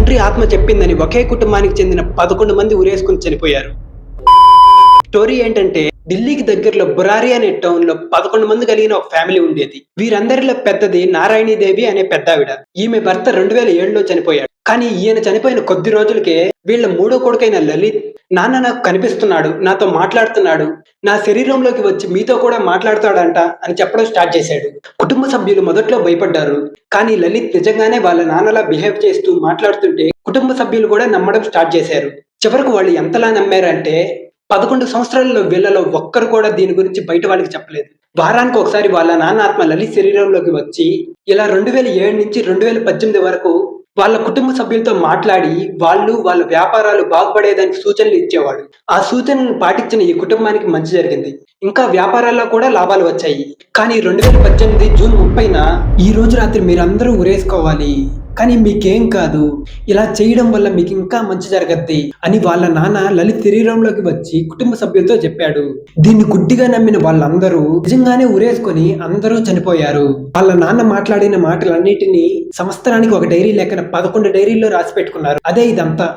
తండ్రి ఆత్మ చెప్పిందని ఒకే కుటుంబానికి చెందిన 11 మంది ఉరేసుకుని చనిపోయారు. స్టోరీ ఏంటంటే, ఢిల్లీకి దగ్గరలో బురారి అనే టౌన్ లో 11 మంది కలిగిన ఒక ఫ్యామిలీ ఉండేది. వీరందరిలో పెద్దది నారాయణీదేవి అనే పెద్దావిడ. ఈమె భర్త 2007లో చనిపోయాడు. కానీ ఈయన చనిపోయిన కొద్ది రోజులకే వీళ్ళ మూడో కొడుకైన లలిత్, నాన్న నాకు కనిపిస్తున్నాడు, నాతో మాట్లాడుతున్నాడు, నా శరీరంలోకి వచ్చి మీతో కూడా మాట్లాడతాడంట అని చెప్పడం స్టార్ట్ చేశాడు. కుటుంబ సభ్యులు మొదట్లో భయపడ్డారు. కానీ లలిత్ నిజంగానే వాళ్ళ నాన్నలా బిహేవ్ చేస్తూ మాట్లాడుతుంటే కుటుంబ సభ్యులు కూడా నమ్మడం స్టార్ట్ చేశారు. చివరకు వాళ్ళు ఎంతలా నమ్మారంటే 11 సంవత్సరాలలో వీళ్ళలో ఒక్కరు కూడా దీని గురించి బయట వాళ్ళకి చెప్పలేదు. వారానికి ఒకసారి వాళ్ళ నాన్న ఆత్మ లలిత్ శరీరంలోకి వచ్చి ఇలా 2007 నుంచి 2018 వరకు వాళ్ళ కుటుంబ సభ్యులతో మాట్లాడి వాళ్ళు వాళ్ళ వ్యాపారాలు బాగుపడేదానికి సూచనలు ఇచ్చేవాడు. ఆ సూచనలను పాటించిన ఈ కుటుంబానికి మంచి జరిగింది. ఇంకా వ్యాపారాల్లో కూడా లాభాలు వచ్చాయి. కానీ 2018 జూన్ 30న ఈ రోజు రాత్రి మీరందరూ ఉరేసుకోవాలి, కానీ మీకేం కాదు, ఇలా చేయడం వల్ల మీకు ఇంకా మంచి జరగద్ది అని వాళ్ళ నాన్న లలిత్ శరీరంలోకి వచ్చి కుటుంబ సభ్యులతో చెప్పాడు. దీన్ని గుడ్డిగా నమ్మిన వాళ్ళందరూ నిజంగానే ఉరేసుకొని అందరూ చనిపోయారు. వాళ్ళ నాన్న మాట్లాడిన మాటలన్నిటినీ సంవత్సరానికి ఒక డైరీ లెక్కన 11 డైరీల్లో రాసి పెట్టుకున్నారు. అదే ఇదంతా.